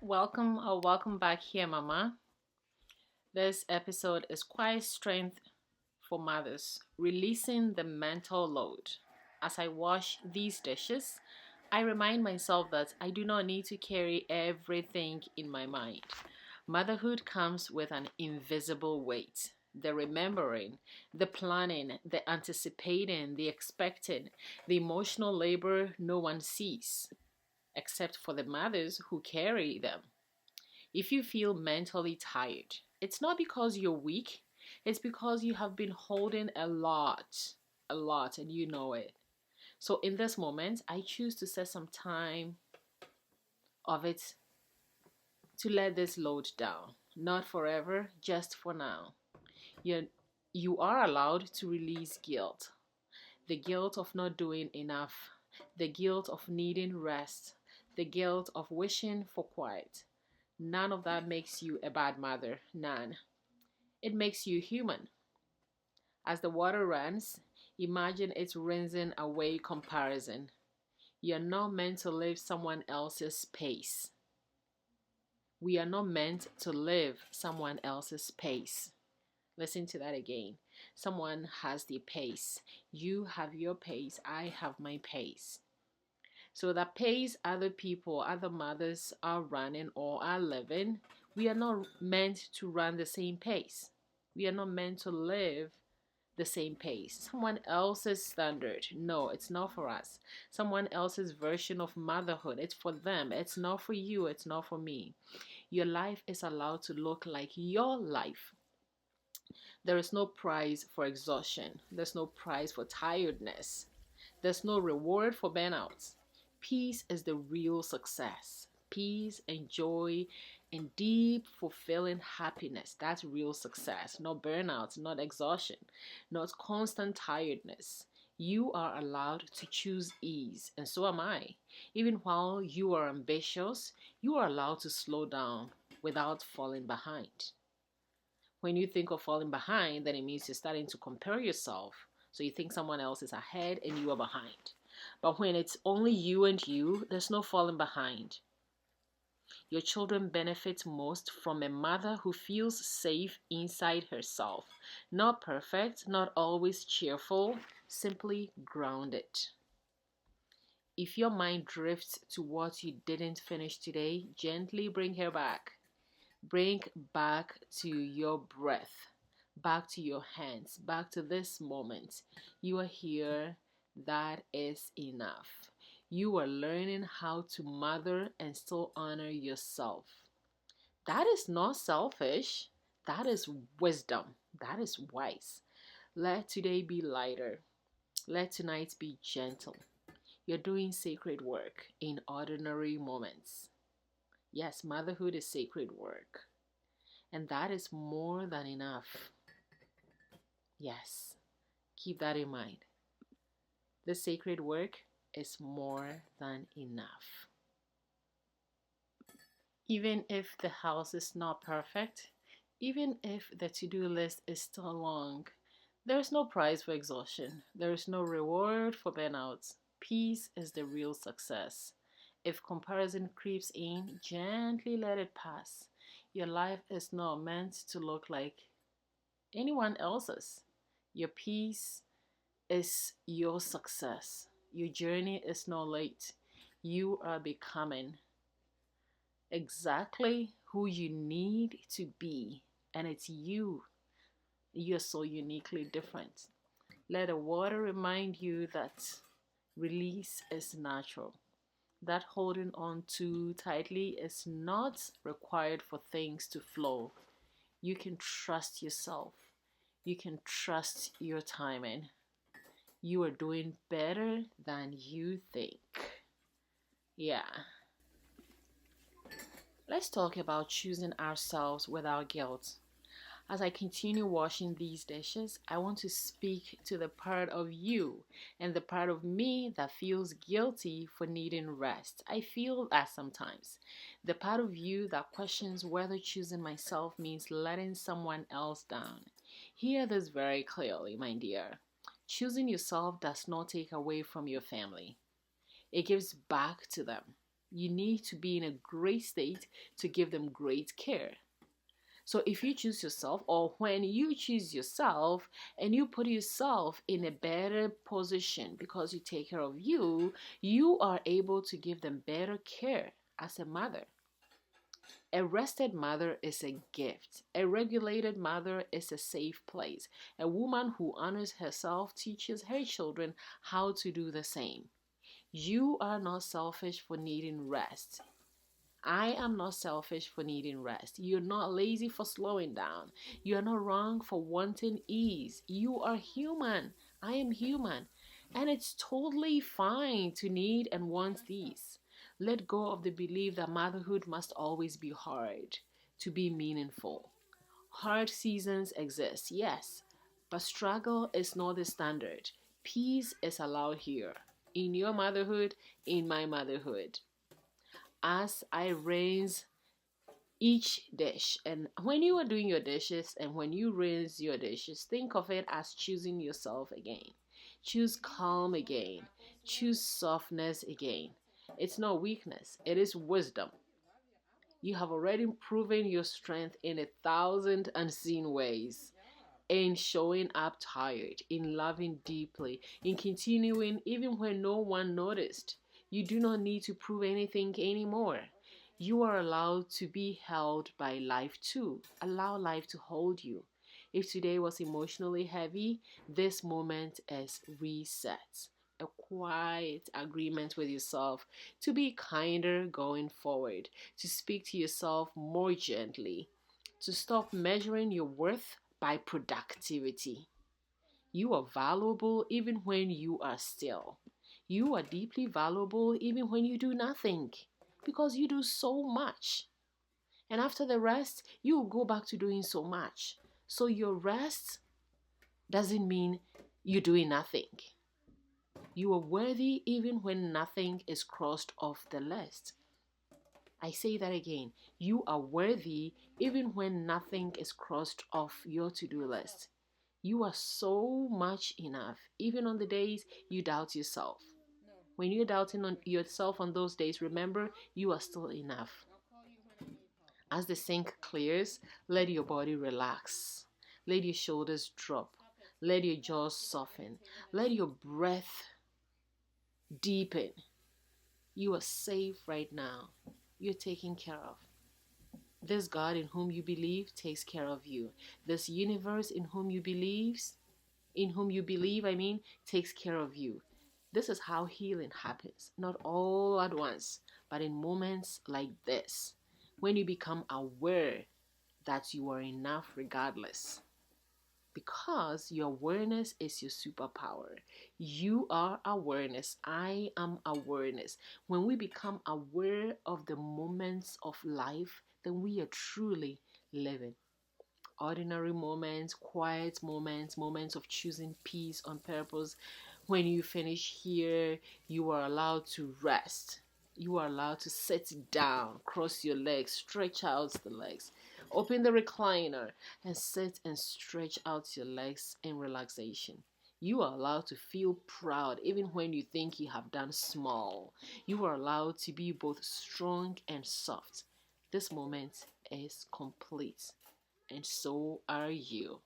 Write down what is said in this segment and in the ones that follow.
Welcome back here, Mama. This episode is quite strength for mothers, releasing the mental load. As I wash these dishes, I remind myself that I do not need to carry everything in my mind. Motherhood comes with an invisible weight. The remembering, the planning, the anticipating, the expecting, the emotional labor no one sees, except for the mothers who carry them. If you feel mentally tired, it's not because you're weak, it's because you have been holding a lot, and you know it. So, in this moment, I choose to set some time of it to let this load down. Not forever, just for now. You, you are allowed to release guilt, the guilt of not doing enough, the guilt of needing rest, the guilt of wishing for quiet. None of that makes you a bad mother. None. It makes you human. As the water runs, imagine it rinsing away comparison. You're not meant to live someone else's pace. We are not meant to live someone else's pace. Listen to that again. Someone has the pace. You have your pace. I have my pace. So that pace other people, other mothers are running or are living, we are not meant to run the same pace. We are not meant to live the same pace. Someone else's standard. No, it's not for us. Someone else's version of motherhood. It's for them. It's not for you. It's not for me. Your life is allowed to look like your life. There is no prize for exhaustion. There's no prize for tiredness. There's no reward for burnout. Peace is the real success. Peace and joy and deep, fulfilling happiness. That's real success. Not burnout, not exhaustion, not constant tiredness. You are allowed to choose ease, and so am I. Even while you are ambitious, you are allowed to slow down without falling behind. When you think of falling behind, then it means you're starting to compare yourself. So you think someone else is ahead and you are behind. But when it's only you and you, there's no falling behind. Your children benefit most from a mother who feels safe inside herself. Not perfect, not always cheerful, simply grounded. If your mind drifts to what you didn't finish today, gently bring her back. Bring back to your breath, back to your hands, back to this moment. You are here. That is enough. You are learning how to mother and still honor yourself. That is not selfish. That is wisdom. That is wise. Let today be lighter. Let tonight be gentle. You're doing sacred work in ordinary moments. Yes, motherhood is sacred work. And that is more than enough. Yes, keep that in mind. The sacred work is more than enough. Even if the house is not perfect, even if the to-do list is still long, there is no prize for exhaustion. There is no reward for burnout. Peace is the real success. If comparison creeps in, gently let it pass. Your life is not meant to look like anyone else's. Your peace is your success. Your journey is not late. You are becoming exactly who you need to be, and it's you. You're so uniquely different. Let the water remind you that release is natural. That holding on too tightly is not required for things to flow. You can trust yourself. You can trust your timing. You are doing better than you think. Yeah. Let's talk about choosing ourselves without guilt. As I continue washing these dishes, I want to speak to the part of you and the part of me that feels guilty for needing rest. I feel that sometimes. The part of you that questions whether choosing myself means letting someone else down. Hear this very clearly, my dear. Choosing yourself does not take away from your family. It gives back to them. You need to be in a great state to give them great care. So if you choose yourself, or when you choose yourself and you put yourself in a better position because you take care of you, you are able to give them better care as a mother. A rested mother is a gift. A regulated mother is a safe place. A woman who honors herself teaches her children how to do the same. You are not selfish for needing rest. I am not selfish for needing rest. You're not lazy for slowing down. You are not wrong for wanting ease. You are human. I am human. And it's totally fine to need and want these. Let go of the belief that motherhood must always be hard to be meaningful. Hard seasons exist, yes, but struggle is not the standard. Peace is allowed here. In your motherhood, in my motherhood. As I rinse each dish, and when you are doing your dishes and when you rinse your dishes, think of it as choosing yourself again. Choose calm again. Choose softness again. It's not weakness, it is wisdom. You have already proven your strength in 1,000 unseen ways. In showing up tired, in loving deeply, in continuing even when no one noticed. You do not need to prove anything anymore. You are allowed to be held by life too. Allow life to hold you. If today was emotionally heavy, this moment is reset. A quiet agreement with yourself to be kinder going forward, to speak to yourself more gently, to stop measuring your worth by productivity. You are valuable even when you are still. You are deeply valuable even when you do nothing because you do so much. And after the rest, you will go back to doing so much. So your rest doesn't mean you're doing nothing. You are worthy even when nothing is crossed off the list. I say that again. You are worthy even when nothing is crossed off your to do list. You are so much enough, even on the days you doubt yourself. When you're doubting on yourself on those days, remember you are still enough. As the sink clears, let your body relax. Let your shoulders drop. Let your jaws soften. Let your breath deepen. You are safe right now. You're taken care of. This God in whom you believe takes care of you. This universe in whom you believe, takes care of you. This is how healing happens. Not all at once, but in moments like this, when you become aware that you are enough regardless. Because your awareness is your superpower. You are awareness. I am awareness. When we become aware of the moments of life, then we are truly living. Ordinary moments, quiet moments, moments of choosing peace on purpose. When you finish here, you are allowed to rest. You are allowed to sit down, cross your legs, stretch out the legs, open the recliner, and sit and stretch out your legs in relaxation. You are allowed to feel proud even when you think you have done small. You are allowed to be both strong and soft. This moment is complete. And so are you.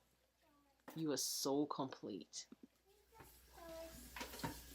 You are so complete.